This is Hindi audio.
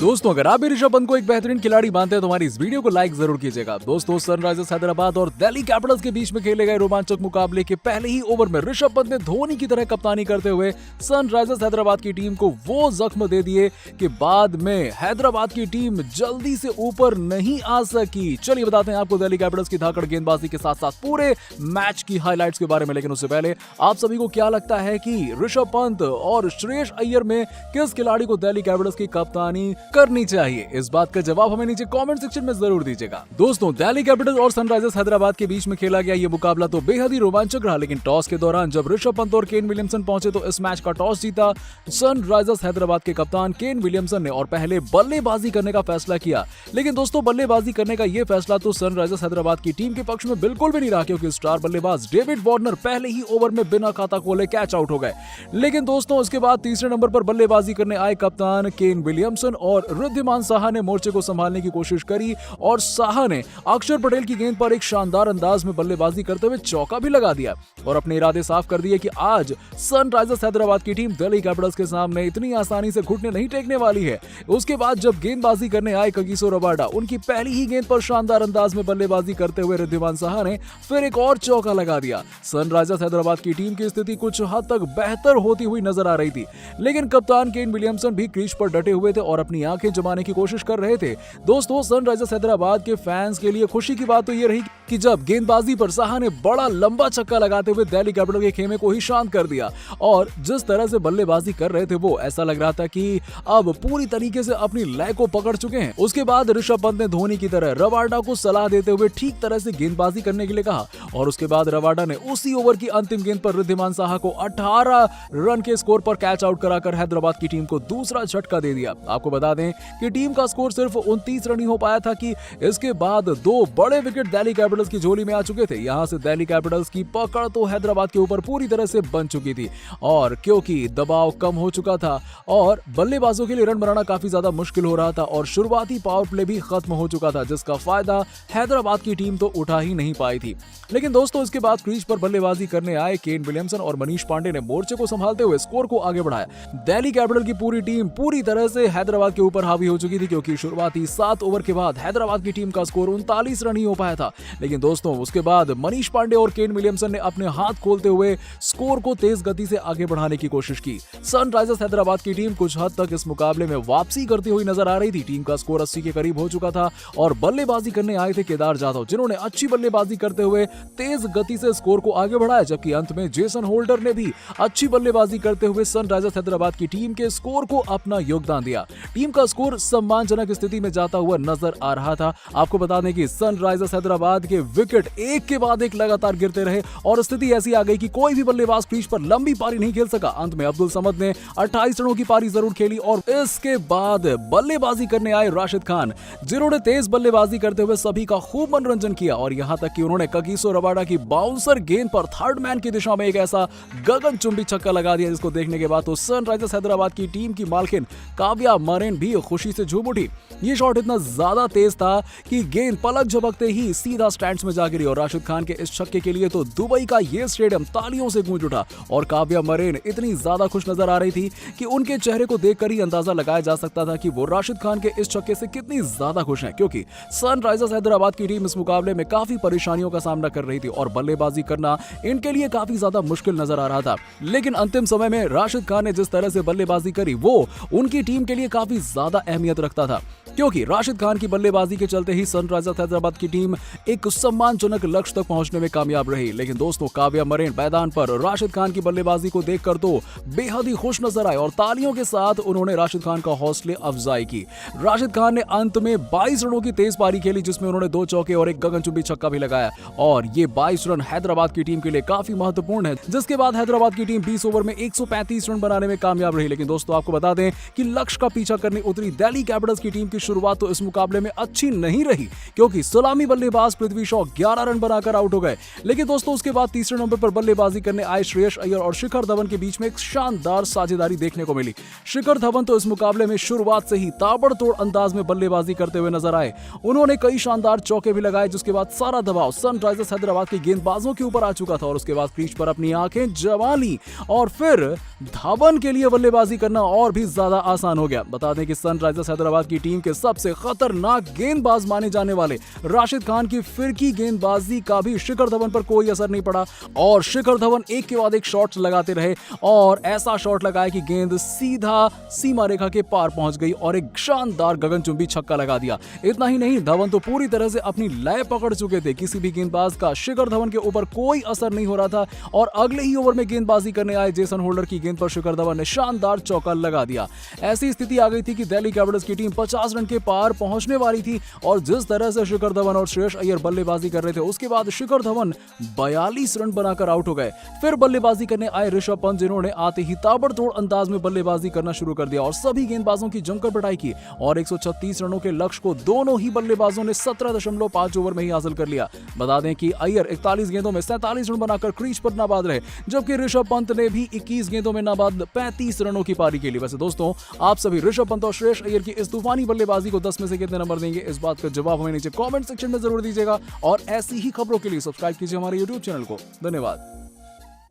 दोस्तों, अगर आप भी ऋषभ पंत को एक बेहतरीन खिलाड़ी मानते हैं तो हमारी इस वीडियो को लाइक जरूर कीजिएगा। दोस्तों, सनराइजर्स हैदराबाद और दिल्ली कैपिटल्स के बीच में खेले गए रोमांचक मुकाबले के पहले ही ओवर में ऋषभ पंत ने धोनी की तरह कप्तानी करते हुए सनराइजर्स हैदराबाद की टीम को वो जख्म दे दिए कि बाद में हैदराबाद की टीम जल्दी से ऊपर नहीं आ सकी। चलिए बताते हैं आपको दिल्ली कैपिटल्स की धाकड़ गेंदबाजी के साथ साथ पूरे मैच की हाईलाइट्स के बारे में। लेकिन उससे पहले आप सभी को क्या लगता है कि ऋषभ पंत और श्रेयस अय्यर में किस खिलाड़ी को दिल्ली कैपिटल्स की कप्तानी करनी चाहिए? इस बात का जवाब हमें नीचे कमेंट सेक्शन में जरूर दीजिएगा। दोस्तों, दिल्ली कैपिटल्स और सनराइजर्स हैदराबाद के बीच में खेला गया ये मुकाबला तो बेहद ही रोमांचक रहा। लेकिन टॉस के दौरान जब ऋषभ पंत और केन विलियमसन पहुंचे तो इस मैच का टॉस जीता सनराइजर्स हैदराबाद के कप्तान केन विलियमसन ने और पहले बल्लेबाजी करने का फैसला किया। लेकिन दोस्तों, बल्लेबाजी करने का यह फैसला तो सनराइजर्स हैदराबाद की टीम के पक्ष में बिल्कुल भी नहीं रहा, क्योंकि स्टार बल्लेबाज डेविड वार्नर पहले ही ओवर में बिना खाता खोले कैच आउट हो गए। लेकिन दोस्तों, उसके बाद तीसरे नंबर पर बल्लेबाजी करने आए कप्तान केन विलियमसन और रिद्धिमान साहा ने मोर्चे को संभालने की कोशिश करी और साहा ने अक्षर पटेल की गेंद पर एक शानदार अंदाज में बल्लेबाजी करते हुए चौका भी लगा दिया और अपने इरादे साफ कर दिए कि आज सनराइजर्स हैदराबाद की टीम दिल्ली कैपिटल्स के सामने इतनी आसानी से घुटने नहीं टेकने वाली है। उसके बाद जब गेंदबाजी करने आए कगिसो रबाडा, उनकी पहली ही गेंद पर शानदार अंदाज में बल्लेबाजी करते हुए रिद्धिमान साहा ने फिर एक और चौका लगा दिया। सनराइजर्स हैदराबाद की टीम की स्थिति कुछ हद तक बेहतर होती हुई नजर आ रही थी, लेकिन कप्तान केन विलियमसन भी क्रीज पर डटे हुए थे और अपनी आंखें जमाने की कोशिश कर रहे थे। दोस्तों, सनराइजर्स हैदराबाद के फैंस के लिए खुशी की बात तो ये रही कि जब गेंदबाजी पर साहा ने बड़ा लंबा छक्का लगाते हुए दिल्ली कैपिटल के खेमे को ही शांत कर दिया और जिस तरह से बल्लेबाजी कर रहे थे वो ऐसा लग रहा था कि अब पूरी तरीके से अपनी लय को पकड़ चुके हैं। उसके बाद ऋषभ पंत ने धोनी की तरह रबाडा को सलाह देते हुए ठीक तरह से गेंदबाजी करने के लिए कहा और उसके बाद रबाडा ने उसी ओवर की अंतिम गेंद पर रिद्धिमान साहा को 18 रन के स्कोर पर कैच आउट कराकर हैदराबाद की टीम को दूसरा झटका दे दिया। आपको बता दें कि टीम का स्कोर सिर्फ 29 रन ही हो पाया था कि इसके बाद दो बड़े विकेट दिल्ली कैपिटल्स की झोली में आ चुके थे। यहां से दिल्ली कैपिटल्स की पकड़ तो हैदराबाद के ऊपर पूरी तरह से बन चुकी थी और क्योंकि दबाव कम हो चुका था और बल्लेबाजों के लिए रन बनाना काफी ज्यादा मुश्किल हो रहा था और शुरुआती पावर प्ले भी खत्म हो चुका था, जिसका फायदा हैदराबाद की टीम तो उठा ही नहीं पाई थी। लेकिन दोस्तों, इसके बाद क्रीज पर बल्लेबाजी करने आए केन विलियमसन और मनीष पांडे ने मोर्चे को संभालते हुए स्कोर को आगे बढ़ाया। दिल्ली कैपिटल की पूरी टीम पूरी तरह से हैदराबाद के ऊपर हावी हो चुकी थी, क्योंकि शुरुआती 7 ओवर के बाद हैदराबाद की टीम का स्कोर 39 रन ही हो पाया था। लेकिन दोस्तों, उसके बाद मनीष पांडे और केन विलियमसन ने अपने हाथ खोलते हुए स्कोर को तेज गति से आगे बढ़ाने की कोशिश की। सनराइजर्स हैदराबाद की टीम कुछ हद तक इस मुकाबले में वापसी करती हुई नजर आ रही थी। टीम का स्कोर 80 के करीब हो चुका था और बल्लेबाजी करने आए थे केदार जाधव, जिन्होंने अच्छी बल्लेबाजी करते हुए तेज गति से स्कोर को आगे बढ़ाया, जबकि अंत में जेसन होल्डर ने भी अच्छी बल्लेबाजी करते हुए सनराइजर्स हैदराबाद की टीम के स्कोर को अपना योगदान दिया। टीम का स्कोर सम्मानजनक स्थिति में जाता हुआ नजर आ रहा था। आपको बता दें कि सनराइजर्स हैदराबाद के विकेट एक के बाद एक लगातार गिरते रहे और स्थिति ऐसी आ गई कि कोई भी बल्लेबाज क्रीज पर लंबी पारी नहीं खेल सका। अंत में अब्दुल समद ने 28 रनों की पारी जरूर खेली और इसके बाद बल्लेबाजी करने आए राशिद खान, जिन्होंने तेज बल्लेबाजी करते हुए सभी का खूब मनोरंजन किया और यहां तक कि उन्होंने कगिसो रबाडा की बाउंसर गेंद पर थर्ड मैन की दिशा में एक ऐसा गगनचुंबी छक्का लगा दिया, जिसको देखने के बाद तो सनराइजर्स हैदराबाद की टीम की मालकिन काव्या मरेन भी खुशी से झूम उठी। ये शॉट इतना ज्यादा तेज था कि गेंद पलक झपकते ही सीधा स्टैंड्स में जा गिरी और राशिद खान के इस छक्के के लिए तो दुबई का ये स्टेडियम तालियों से गूंज उठा और काव्या मरेन इतनी ज्यादा खुश नजर आ रही थी कि उनके चेहरे को देखकर ही अंदाजा लगाया जा सकता था कि वो राशिद खान के इस छक्के से कितनी ज्यादा खुश हैं, क्योंकि सनराइजर्स हैदराबाद की टीम इस मुकाबले में काफी परेशानियों का सामना कर रही थी और बल्लेबाजी करना इनके लिए काफी ज्यादा मुश्किल नजर आ रहा था। लेकिन अंतिम समय में राशिद खान ने जिस तरह से बल्लेबाजी करी वो उनकी टीम के लिए काफी ज्यादा अहमियत रखता था, क्योंकि राशिद खान की बल्लेबाजी के चलते ही सनराइजर्स हैदराबाद की टीम एक सम्मानजनक लक्ष्य तक पहुंचने में कामयाब रही। लेकिन दोस्तों, काव्या मरेन मैदान पर राशिद खान की बल्लेबाजी को देखकर तो बेहद ही खुश नजर आए और तालियों के साथ उन्होंने राशिद खान का हौसले अफजाई की। राशिद खान ने अंत में 22 रनों की तेज पारी खेली, जिसमें उन्होंने 2 चौके और एक गगनचुंबी छक्का भी लगाया और ये 22 रन हैदराबाद की टीम के लिए काफी महत्वपूर्ण है, जिसके बाद हैदराबाद की टीम 20 ओवर में 135 रन बनाने में कामयाब रही। लेकिन दोस्तों, आपको बता दें कि लक्ष्य का पीछा करने करने उतरी दिल्ली कैपिटल्स की टीम की शुरुआत तो इस मुकाबले में अच्छी नहीं रही, क्योंकि सलामी बल्लेबाज पृथ्वी शॉ 11 रन बनाकर आउट हो गए। लेकिन दोस्तों उसके बाद तीसरे नंबर पर बल्लेबाजी करने आए श्रेयस अय्यर और शिखर धवन के बीच में एक शानदार साझेदारी देखने को मिली। शिखर धवन तो इस मुकाबले में शुरुआत से ही ताबड़तोड़ अंदाज में बल्लेबाजी करते हुए नजर आए। उन्होंने कई शानदार चौके भी लगाए, जिसके बाद सारा दबाव सनराइजर्स हैदराबाद के गेंदबाजों के ऊपर आ चुका था और उसके बाद क्रीज पर अपनी आंखें जमा ली और फिर धवन के लिए बल्लेबाजी करना और भी ज्यादा आसान हो गया। बता दें कि सनराइजर्स हैदराबाद की टीम के सबसे खतरनाक गेंदबाज माने जाने वाले राशिद खान की फिरकी गेंदबाजी का भी शिखर धवन पर कोई असर नहीं पड़ा और शिखर धवन एक के बाद एक शॉट्स लगाते रहे और ऐसा शॉट लगाया कि गेंद सीधा सीमा रेखा के पार पहुंच गई और एक शानदार गगनचुंबी छक्का लगा दिया। इतना ही नहीं, धवन तो पूरी तरह से अपनी लय पकड़ चुके थे। किसी भी गेंदबाज का शिखर धवन के ऊपर कोई असर नहीं हो रहा था और अगले ही ओवर में गेंदबाजी करने आए जेसन होल्डर की गेंद पर शिखर धवन ने शानदार चौका लगा दिया। ऐसी स्थिति आ गई थी कि दिल्ली कैपिटल्स की टीम 50 रन के पार पहुंचने वाली थी और जिस तरह से शिखर धवन और श्रेयस अय्यर बल्लेबाजी कर रहे थे उसके बाद शिखर धवन 42 रन बनाकर आउट हो गए। फिर बल्लेबाजी करने आए ऋषभ पंत, जिन्होंने आते ही ताबड़तोड़ अंदाज में बल्लेबाजी करना शुरू कर दिया और सभी गेंदबाजों की जमकर पिटाई की और 136 रनों के लक्ष्य को दोनों ही बल्लेबाजों ने 17.5 ओवर में ही हासिल कर लिया। बता दें कि अय्यर 41 गेंदों में 47 रन बनाकर क्रीज पर नाबाद रहे, जबकि ऋषभ पंत ने भी 21 गेंदों में नाबाद 35 रनों की पारी के लिए। वैसे दोस्तों, आप सभी ऋषभ पंत और श्रेयस अय्यर की इस तूफानी बल्लेबाजी को 10 में से कितने नंबर देंगे, इस बात का जवाब हमें नीचे कमेंट सेक्शन में जरूर दीजिएगा और ऐसी ही खबरों के लिए सब्सक्राइब कीजिए हमारे YouTube चैनल को। धन्यवाद।